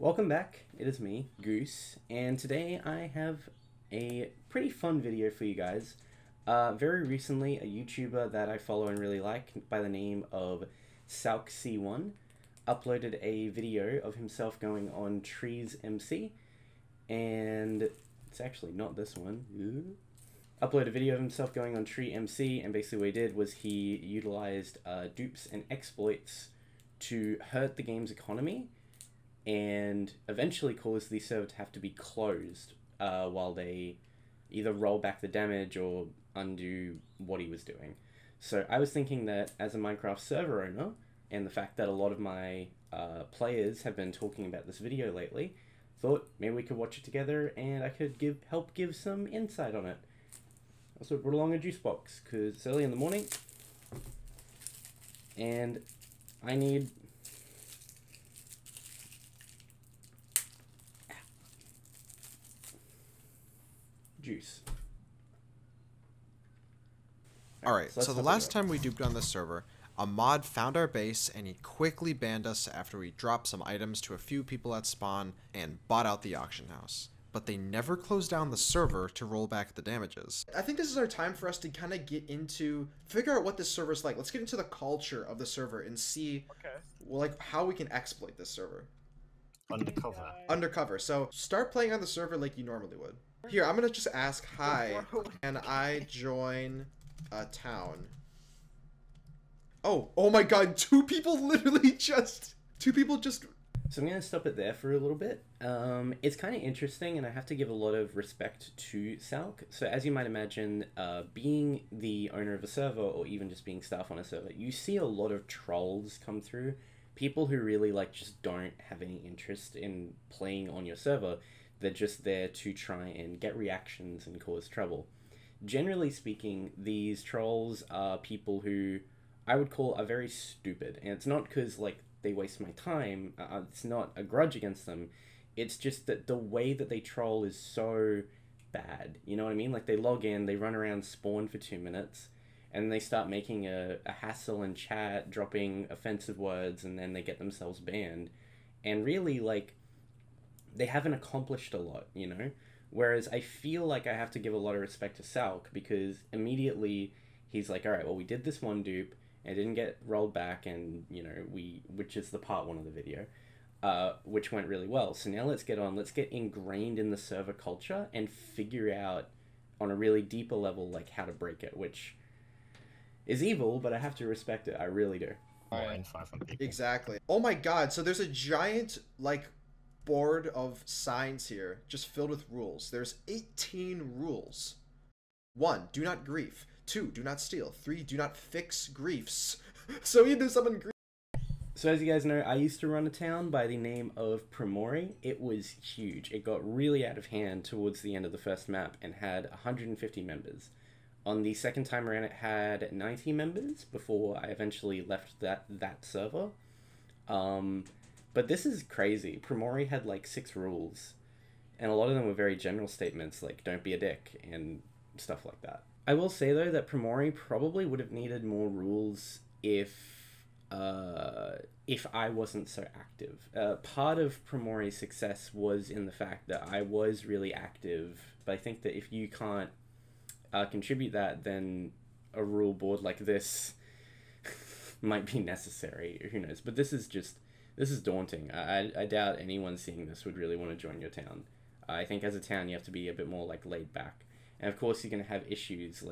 Welcome back, it is me, Goose, and today I have a pretty fun video for you guys. Very recently, a YouTuber that I follow and really like by the name of SalC1 uploaded a video of himself going on TreeMC, and it's actually not this one. Uploaded a video of himself going on TreeMC, and basically what he did was he utilized dupes and exploits to hurt the game's economy and eventually cause the server to have to be closed while they either roll back the damage or undo what he was doing. So I was thinking that as a Minecraft server owner, and the fact that a lot of my players have been talking about this video lately, thought maybe we could watch it together and I could help give some insight on it. Also brought along a juice box because it's early in the morning and I need juice. Alright, so the last time we duped on this server, a mod found our base and he quickly banned us after we dropped some items to a few people at spawn and bought out the auction house. But they never closed down the server to roll back the damages. I think this is our time for us to kind of figure out what this server's like. Let's get into the culture of the server and see like how we can exploit this server. Undercover. So start playing on the server like you normally would. Here, I'm gonna just ask, hi, and I join a town. Oh my god, two people just... So I'm going to stop it there for a little bit. It's kind of interesting, and I have to give a lot of respect to SalC. So as you might imagine, being the owner of a server, or even just being staff on a server, you see a lot of trolls come through. People who really just don't have any interest in playing on your server. They're just there to try and get reactions and cause trouble. Generally speaking, these trolls are people who I would call are very stupid. And it's not because, they waste my time. It's not a grudge against them. It's just that the way that they troll is so bad. You know what I mean? They log in, they run around spawn for 2 minutes, and they start making a hassle in chat, dropping offensive words, and then they get themselves banned. And really, they haven't accomplished a lot, you know? Whereas I feel like I have to give a lot of respect to SalC, because immediately he's like, alright, well, we did this one dupe, and it didn't get rolled back, and, you know, which is the part 1 of the video, which went really well. So now let's get ingrained in the server culture and figure out on a really deeper level, how to break it, which is evil, but I have to respect it. I really do. Exactly. Oh my god, so there's a giant, board of signs here, just filled with rules. There's 18 rules. 1, do not grief. 2, do not steal. 3, do not fix griefs. So you do summon grief. So as you guys know, I used to run a town by the name of Primori. It was huge. It got really out of hand towards the end of the first map and had 150 members. On the second time around, it had 90 members before I eventually left that server. But this is crazy. Primori had 6 rules, and a lot of them were very general statements like don't be a dick and stuff like that. I will say though that Primori probably would have needed more rules if I wasn't so active. Part of Primori's success was in the fact that I was really active, but I think that if you can't contribute that, then a rule board like this might be necessary. Who knows? But this is daunting. I doubt anyone seeing this would really want to join your town. I think as a town you have to be a bit more laid back. And of course you're going to have issues,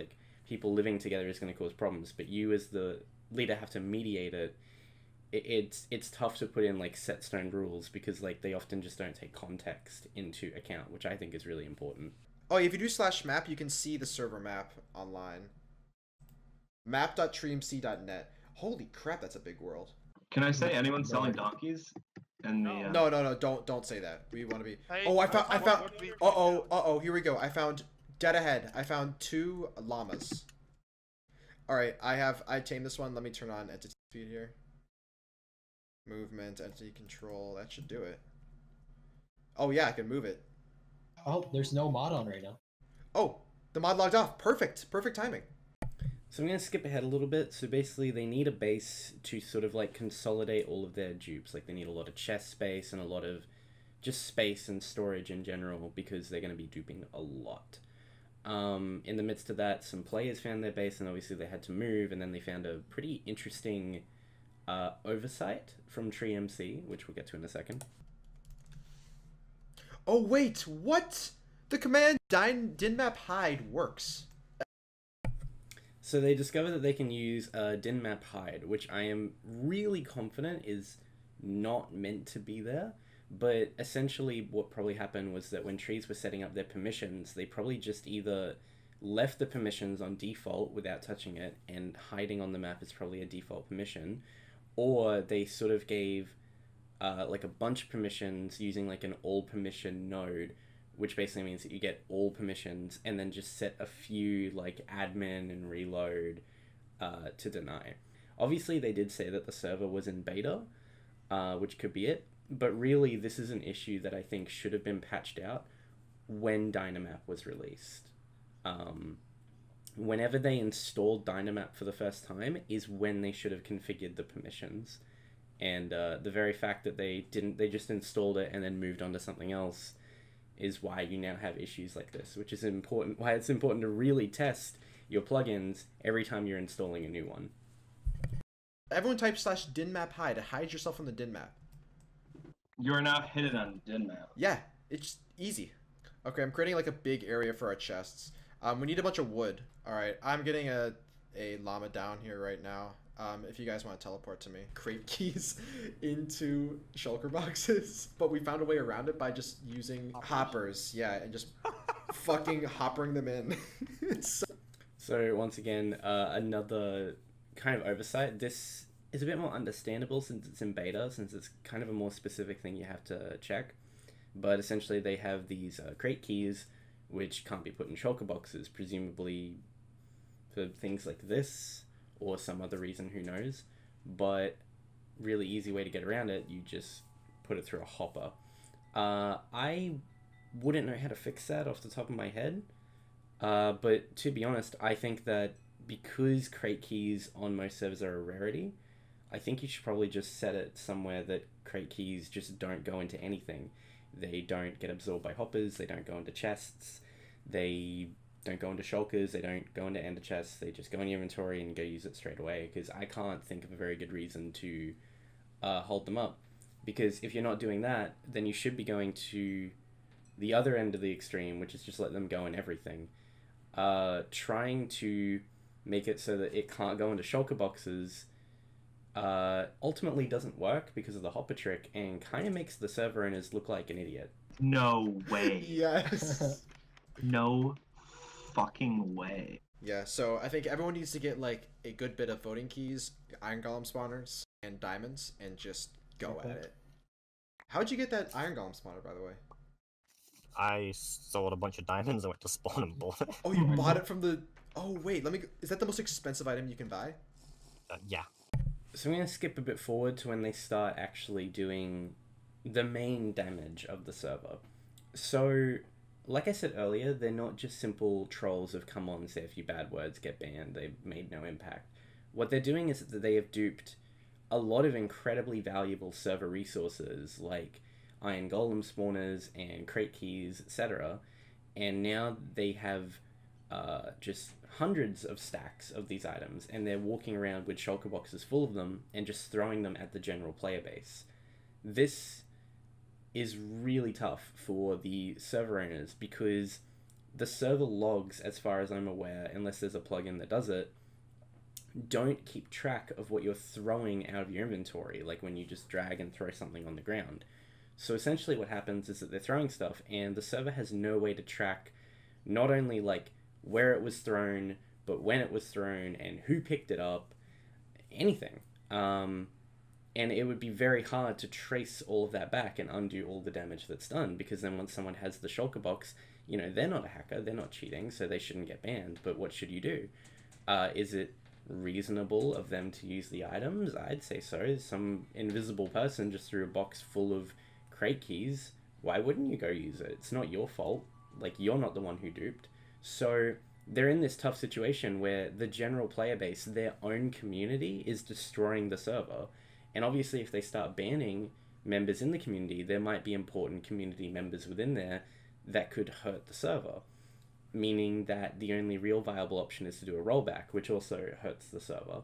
people living together is going to cause problems, but you as the leader have to mediate it. It's tough to put in set stone rules because they often just don't take context into account, which I think is really important. Oh, if you do /map, you can see the server map online. Map.treemc.net. Holy crap, that's a big world. Can I say anyone selling donkeys? And the, No, don't say that. We want to be. Oh, I found. Uh-oh, here we go. I found dead ahead. I found 2 llamas. All right, I tamed this one. Let me turn on entity speed here. Movement, entity control. That should do it. Oh yeah, I can move it. Oh, there's no mod on right now. Oh, the mod logged off. Perfect timing. So I'm going to skip ahead a little bit. So basically they need a base to sort of like consolidate all of their dupes. Like they need a lot of chest space and a lot of just space and storage in general, because they're going to be duping a lot. In the midst of that, some players found their base, and obviously they had to move, and then they found a pretty interesting oversight from TreeMC, which we'll get to in a second. Oh wait, what? The command dinmap hide works. So they discovered that they can use dinmap hide, which I am really confident is not meant to be there. But essentially what probably happened was that when trees were setting up their permissions, they probably just either left the permissions on default without touching it, and hiding on the map is probably a default permission, or they sort of gave like a bunch of permissions using like an all permission node, which basically means that you get all permissions and then just set a few like admin and reload to deny. Obviously they did say that the server was in beta, which could be it, but really this is an issue that I think should have been patched out when Dynamap was released. Whenever they installed Dynamap for the first time is when they should have configured the permissions. And the very fact that they didn't, they just installed it and then moved on to something else, is why you now have issues like this, which is important, why it's important to really test your plugins every time you're installing a new one. Everyone type /dinmap hide to hide yourself from the dinmap. You're now hidden on dinmap. Yeah, it's easy. Okay, I'm creating like a big area for our chests. We need a bunch of wood. All right, I'm getting a llama down here right now. If you guys want to teleport to me, crate keys into shulker boxes, but we found a way around it by just using hoppers. Yeah, and just fucking hoppering them in. So once again, another kind of oversight. This is a bit more understandable since it's in beta, since it's kind of a more specific thing you have to check. But essentially they have these crate keys, which can't be put in shulker boxes, presumably for things like this, or some other reason, who knows. But really easy way to get around it, you just put it through a hopper. I wouldn't know how to fix that off the top of my head, but to be honest, I think that because crate keys on most servers are a rarity, I think you should probably just set it somewhere that crate keys just don't go into anything. They don't get absorbed by hoppers, they don't go into chests, they don't go into shulkers, they don't go into ender chests, they just go in your inventory and go use it straight away, because I can't think of a very good reason to hold them up. Because if you're not doing that, then you should be going to the other end of the extreme, which is just let them go in everything. Trying to make it so that it can't go into shulker boxes ultimately doesn't work because of the hopper trick, and kind of makes the server owners look like an idiot. No way. Yes. No fucking way. Yeah, so I think everyone needs to get like a good bit of voting keys, iron golem spawners, and diamonds, and just go at it. How'd you get that iron golem spawner, by the way? I sold a bunch of diamonds and went to spawn and bought it. Oh, you bought it from the... Oh, wait, let me... Is that the most expensive item you can buy? Yeah. So I'm going to skip a bit forward to when they start actually doing the main damage of the server. So, like I said earlier, they're not just simple trolls who've come on, say a few bad words, get banned, they've made no impact. What they're doing is that they have duped a lot of incredibly valuable server resources, like iron golem spawners and crate keys, etc. And now they have just hundreds of stacks of these items, and they're walking around with shulker boxes full of them and just throwing them at the general player base. This is really tough for the server owners, because the server logs, as far as I'm aware, unless there's a plugin that does it, don't keep track of what you're throwing out of your inventory, like when you just drag and throw something on the ground. So essentially what happens is that they're throwing stuff, and the server has no way to track not only like where it was thrown, but when it was thrown and who picked it up, anything. And it would be very hard to trace all of that back and undo all the damage that's done, because then once someone has the shulker box, you know, they're not a hacker, they're not cheating, so they shouldn't get banned. But what should you do? Is it reasonable of them to use the items? I'd say so. Some invisible person just threw a box full of crate keys. Why wouldn't you go use it? It's not your fault. Like, you're not the one who duped. So they're in this tough situation where the general player base, their own community, is destroying the server. And obviously if they start banning members in the community, there might be important community members within there that could hurt the server, meaning that the only real viable option is to do a rollback, which also hurts the server.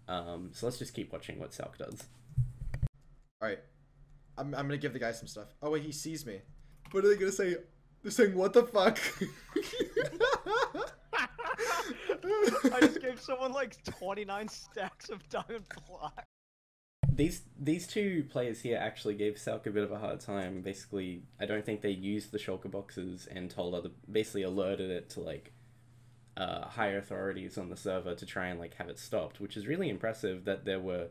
So let's just keep watching what SalC does. Alright. I'm gonna give the guy some stuff. Oh wait, he sees me. What are they gonna say? They're saying, what the fuck? I just gave someone like 29 stacks of diamond block. These two players here actually gave SalC a bit of a hard time. Basically, I don't think they used the shulker boxes and basically alerted it to like higher authorities on the server to try and like have it stopped, which is really impressive that there were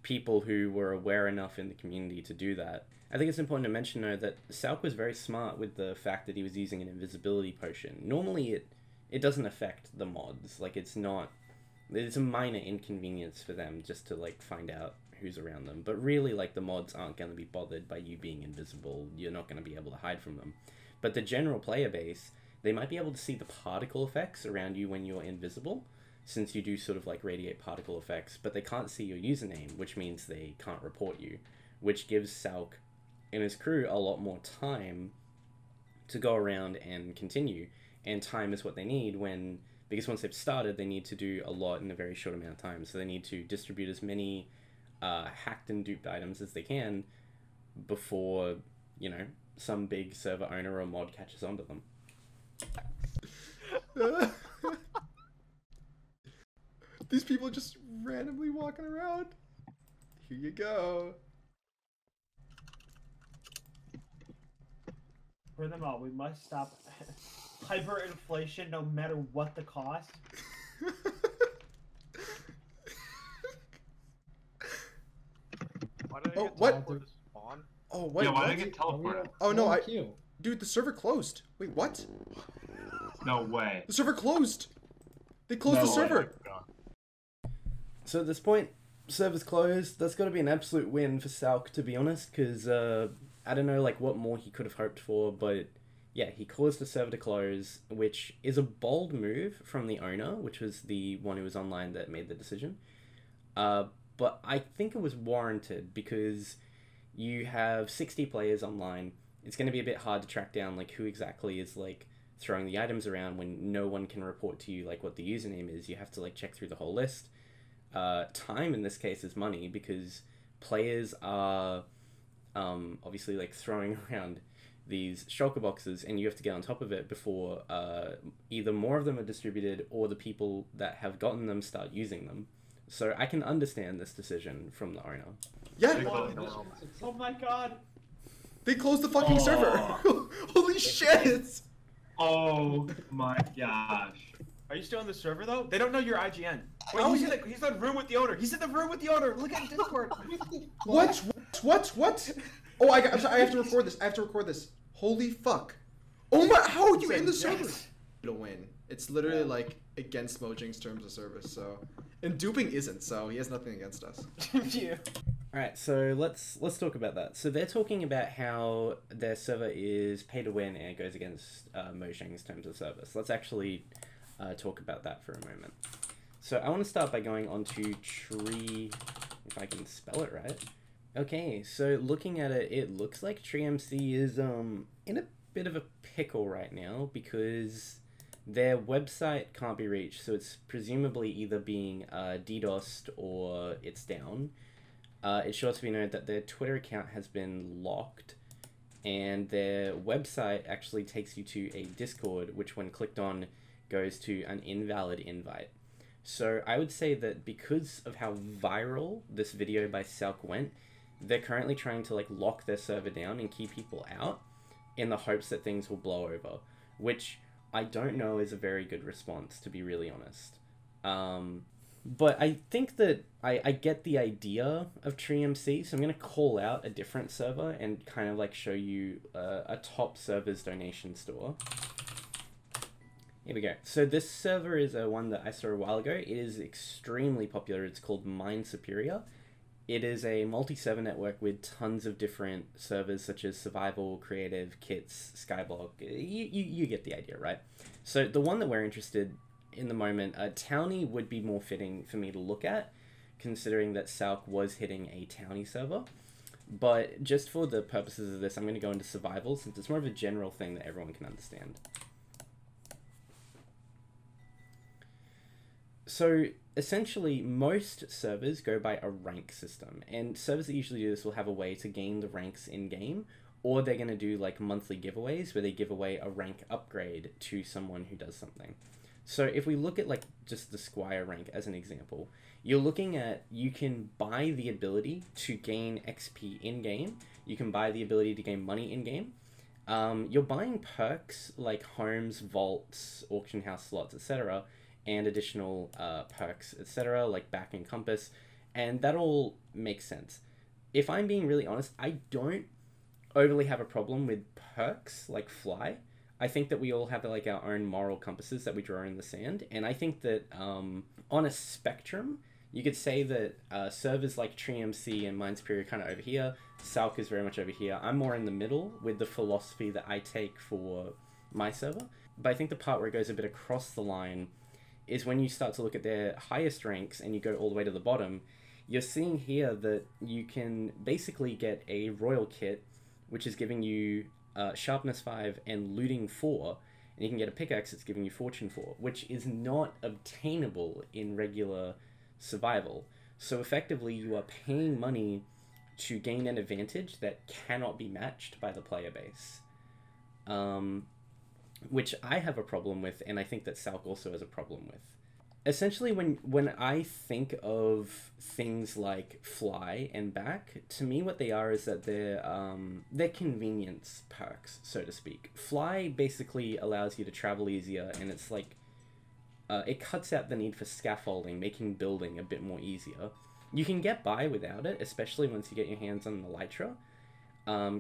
people who were aware enough in the community to do that. I think it's important to mention though that SalC was very smart with the fact that he was using an invisibility potion. Normally it doesn't affect the mods, like it's a minor inconvenience for them just to like find out who's around them, but really like the mods aren't going to be bothered by you being invisible. You're not going to be able to hide from them. But the general player base, they might be able to see the particle effects around you when you're invisible, since you do sort of like radiate particle effects, but they can't see your username, which means they can't report you, which gives SalC and his crew a lot more time to go around and continue. And time is what they need because once they've started, they need to do a lot in a very short amount of time. So they need to distribute as many hacked and duped items as they can before, you know, some big server owner or mod catches on to them. These people just randomly walking around. Here you go. Furthermore, we must stop hyperinflation no matter what the cost. Why did I get what? teleported to spawn? Oh, wait, Yeah, why what? did I get teleported? Oh, no, Queue. Dude, the server closed. Wait, what? No way. The server closed. They closed the No way. server. So at this point, server's closed. That's got to be an absolute win for SalC, to be honest, because I don't know like what more he could have hoped for, but yeah, he caused the server to close, which is a bold move from the owner, which was the one who was online that made the decision. But I think it was warranted because you have 60 players online. It's going to be a bit hard to track down like who exactly is like throwing the items around when no one can report to you like what the username is. You have to like check through the whole list. Time in this case is money because players are obviously like throwing around these shulker boxes and you have to get on top of it before either more of them are distributed or the people that have gotten them start using them. So I can understand this decision from the owner. Yeah. Oh my god. They closed the fucking server. Holy shit. Oh my gosh. Are you still in the server though? They don't know your IGN. Wait, How he's is in the room with the owner. He's in the room with the owner. Look at Discord. What? Oh, I'm sorry, I have to record this. Holy fuck. Oh my, how are you in the server? It'll win. It's literally like against Mojang's terms of service, so. And duping isn't, so he has nothing against us. Yeah. Alright, so let's talk about that. So they're talking about how their server is pay to win and it goes against Mojang's terms of service. Let's actually talk about that for a moment. So I want to start by going on to if I can spell it right. Okay, so looking at it, it looks like TreeMC is in a bit of a pickle right now because their website can't be reached, so it's presumably either being DDoSed or it's down. It's sure to be noted that their Twitter account has been locked, and their website actually takes you to a Discord, which when clicked on goes to an invalid invite. So I would say that because of how viral this video by SalC went, they're currently trying to like lock their server down and keep people out in the hopes that things will blow over, which I don't know is a very good response, to be really honest. But I think that I get the idea of TreeMC, so I'm going to call out a different server and kind of like show you a top server's donation store. Here we go. So this server is one that I saw a while ago. It is extremely popular. It's called Mind Superior. It is a multi-server network with tons of different servers such as Survival, Creative, Kits, Skyblock. You get the idea, right? So the one that we're interested in the moment, Townie would be more fitting for me to look at, considering that SalC was hitting a Townie server. But just for the purposes of this, I'm going to go into survival, since it's more of a general thing that everyone can understand. So essentially, most servers go by a rank system, and servers that usually do this will have a way to gain the ranks in-game, or they're going to do like monthly giveaways where they give away a rank upgrade to someone who does something. So if we look at like just the Squire rank as an example, you're looking at, you can buy the ability to gain XP in-game, you can buy the ability to gain money in-game, you're buying perks like homes, vaults, auction house slots, etc., and additional perks, etc., like back and compass, and that all makes sense. If I'm being really honest, I don't overly have a problem with perks like fly. I think that we all have like our own moral compasses that we draw in the sand, and I think that on a spectrum, you could say that servers like TreeMC and Mind Superior are kind of over here, SalC is very much over here. I'm more in the middle with the philosophy that I take for my server, but I think the part where it goes a bit across the line is when you start to look at their highest ranks and you go all the way to the bottom. You're seeing here that you can basically get a royal kit, which is giving you sharpness 5 and looting 4, and you can get a pickaxe that's giving you fortune 4, which is not obtainable in regular survival. So effectively you are paying money to gain an advantage that cannot be matched by the player base, which I have a problem with, and I think that SalC also has a problem with. Essentially, when I think of things like fly and back, to me what they are is that they're convenience perks, so to speak. Fly basically allows you to travel easier, and it's like it cuts out the need for scaffolding, making building a bit more easier. You can get by without it, especially once you get your hands on the elytra,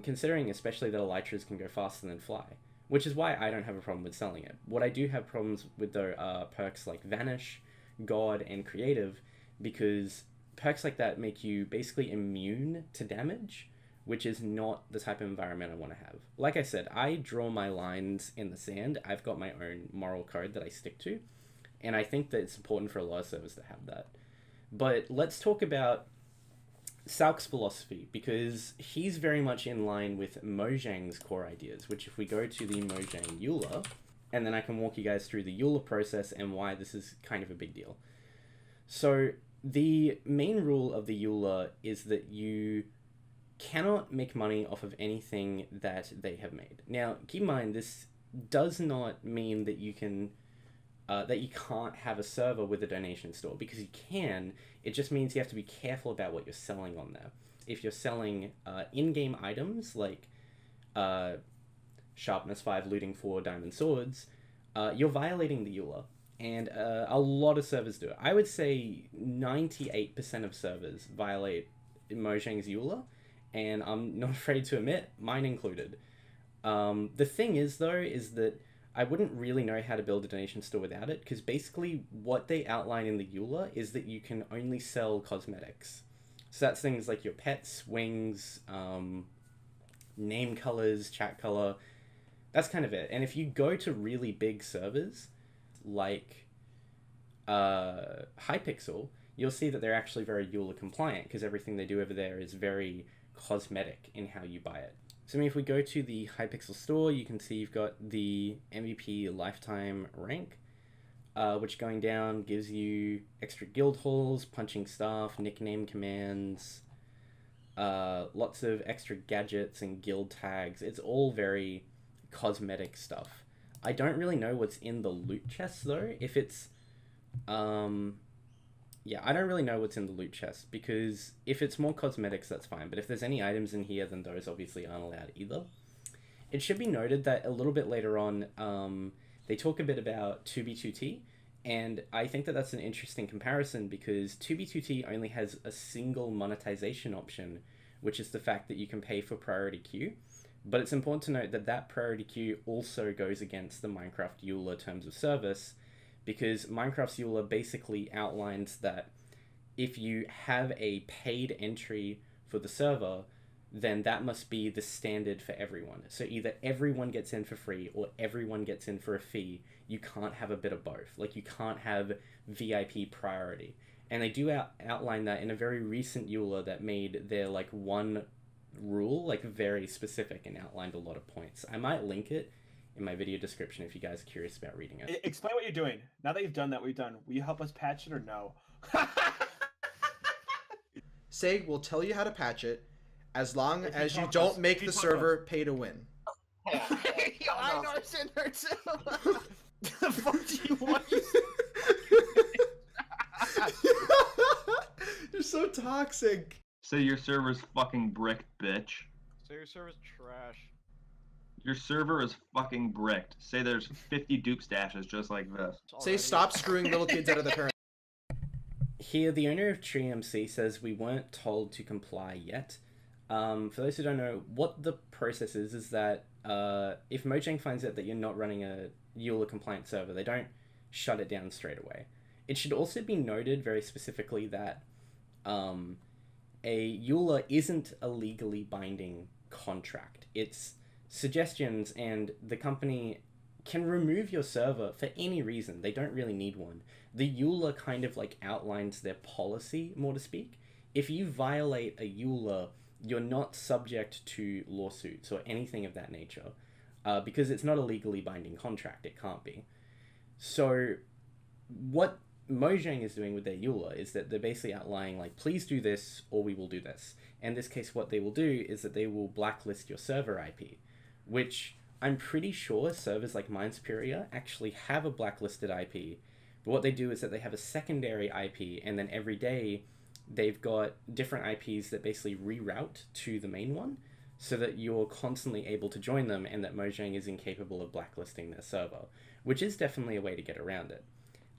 considering especially that elytras can go faster than fly, which is why I don't have a problem with selling it. What I do have problems with the perks like Vanish, God, and Creative, because perks like that make you basically immune to damage, which is not the type of environment I want to have. Like I said, I draw my lines in the sand. I've got my own moral code that I stick to, and I think that it's important for a lot of servers to have that. But let's talk about SalC's philosophy, because he's very much in line with Mojang's core ideas, which if we go to the Mojang EULA, and then I can walk you guys through the EULA process and why this is kind of a big deal. So the main rule of the EULA is that you cannot make money off of anything that they have made. Now, keep in mind, this does not mean that you can that you can't have a server with a donation store, because you can. It just means you have to be careful about what you're selling on there. If you're selling in-game items like sharpness 5, looting 4, diamond swords, you're violating the EULA, and a lot of servers do it. I would say 98% of servers violate Mojang's EULA, and I'm not afraid to admit, mine included. The thing is, though, is that I wouldn't really know how to build a donation store without it, because basically what they outline in the EULA is that you can only sell cosmetics. So that's things like your pets, wings, name colors, chat color. That's kind of it. And if you go to really big servers like Hypixel, you'll see that they're actually very EULA compliant, because everything they do over there is very cosmetic in how you buy it. So if we go to the Hypixel store, you can see you've got the MVP lifetime rank, which going down gives you extra guild halls, punching staff, nickname commands, lots of extra gadgets and guild tags. It's all very cosmetic stuff. I don't really know what's in the loot chest though. If it's yeah, I don't really know what's in the loot chest, because if it's more cosmetics, that's fine. But if there's any items in here, then those obviously aren't allowed either. It should be noted that a little bit later on, they talk a bit about 2b2t, and I think that that's an interesting comparison, because 2b2t only has a single monetization option, which is the fact that you can pay for priority queue. But it's important to note that that priority queue also goes against the Minecraft EULA terms of service, because Minecraft's EULA basically outlines that if you have a paid entry for the server, then that must be the standard for everyone. So either everyone gets in for free or everyone gets in for a fee. You can't have a bit of both. Like, you can't have VIP priority. And they do outline that in a very recent EULA that made their like one rule like very specific and outlined a lot of points. I might link it in my video description if you guys are curious about reading it. Explain what you're doing. Now that you've done that, we've done. Will you help us patch it or no? Say, we'll tell you how to patch it, as long If you as you talk don't us- make if you the talk server pay to win. I know it's in there too. The fuck do you want? You're so toxic. Say your server's fucking bricked, bitch. So your server's trash. Your server is fucking bricked. Say there's 50 dupe stashes just like this. Say, stop screwing little kids out of their parents. Here, the owner of TreeMC says we weren't told to comply yet. For those who don't know, what the process is that if Mojang finds out that you're not running a EULA compliant server, they don't shut it down straight away. It should also be noted very specifically that a EULA isn't a legally binding contract. It's suggestions, and the company can remove your server for any reason. They don't really need one. The EULA kind of like outlines their policy, more to speak. If you violate a EULA, you're not subject to lawsuits or anything of that nature, because it's not a legally binding contract. It can't be. So what Mojang is doing with their EULA is that they're basically outlining like, please do this or we will do this. In this case, what they will do is that they will blacklist your server IP, which I'm pretty sure servers like Mine Superior actually have a blacklisted IP. But what they do is that they have a secondary IP, and then every day they've got different IPs that basically reroute to the main one, so that you're constantly able to join them, and that Mojang is incapable of blacklisting their server, which is definitely a way to get around it.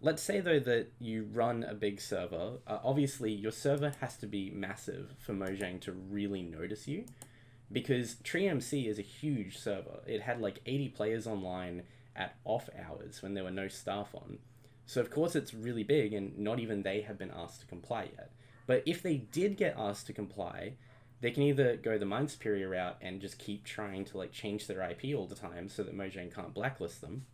Let's say, though, that you run a big server. Obviously, your server has to be massive for Mojang to really notice you, because TreeMC is a huge server. It had like 80 players online at off hours when there were no staff on. So of course it's really big, and not even they have been asked to comply yet. But if they did get asked to comply, they can either go the Mine Superior route and just keep trying to like change their IP all the time so that Mojang can't blacklist them,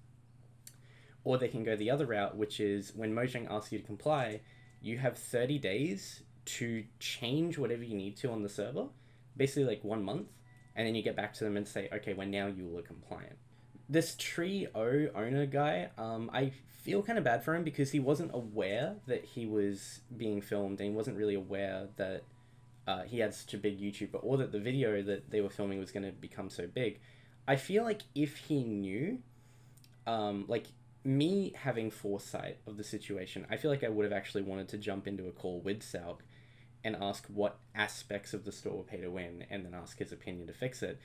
or they can go the other route, which is when Mojang asks you to comply, you have 30 days to change whatever you need to on the server, basically like 1 month, and then you get back to them and say, okay, we're now EULA compliant. This Tree-O owner guy, I feel kind of bad for him because he wasn't aware that he was being filmed, and he wasn't really aware that he had such a big YouTuber, or that the video that they were filming was going to become so big. I feel like if he knew, like me having foresight of the situation, I feel like I would have actually wanted to jump into a call with SalC and ask what aspects of the store were pay to win, and then ask his opinion to fix it,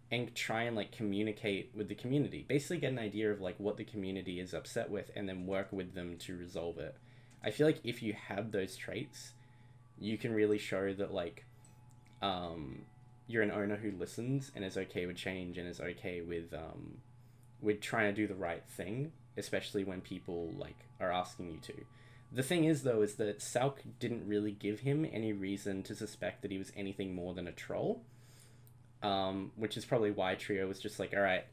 and try and like communicate with the community. Basically get an idea of like what the community is upset with, and then work with them to resolve it. I feel like if you have those traits, you can really show that like you're an owner who listens and is okay with change, and is okay with trying to do the right thing, especially when people like are asking you to. The thing is, though, is that SalC didn't really give him any reason to suspect that he was anything more than a troll, which is probably why Trio was just like, all right,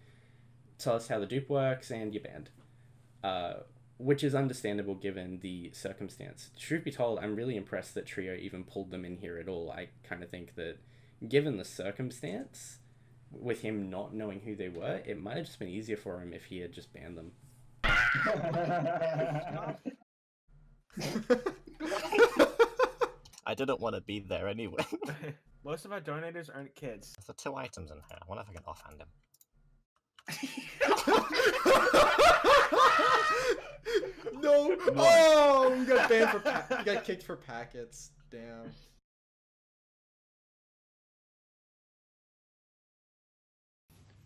tell us how the dupe works, and you're banned. Which is understandable given the circumstance. Truth be told, I'm really impressed that Trio even pulled them in here at all. I kind of think that, given the circumstance, with him not knowing who they were, it might have just been easier for him if he had just banned them. I didn't want to be there anyway. Most of our donators aren't kids. There's 2 items in here. I wonder if I can offhand him. No! Oh, you got banned for you got kicked for packets. Damn.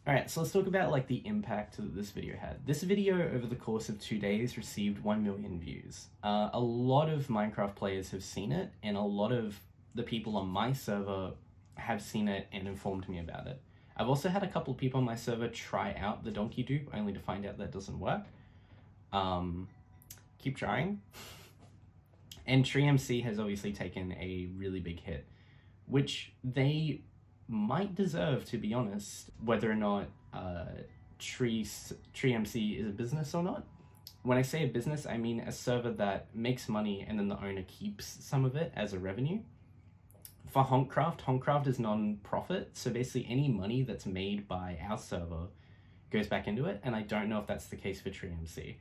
Alright, so let's talk about like the impact that this video had. This video, over the course of 2 days, received 1 million views. A lot of Minecraft players have seen it, and a lot of the people on my server have seen it and informed me about it. I've also had a couple of people on my server try out the donkey dupe, only to find out that doesn't work. Keep trying. And TreeMC has obviously taken a really big hit, which they might deserve, to be honest, whether or not TreeMC is a business or not. When I say a business, I mean a server that makes money and then the owner keeps some of it as a revenue. For Honkcraft is non-profit, so basically any money that's made by our server goes back into it, and I don't know if that's the case for TreeMC.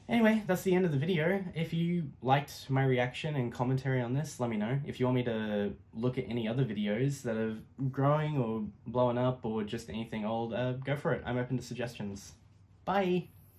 Anyway, that's the end of the video. If you liked my reaction and commentary on this, let me know. If you want me to look at any other videos that are growing or blowing up or just anything old, go for it. I'm open to suggestions. Bye!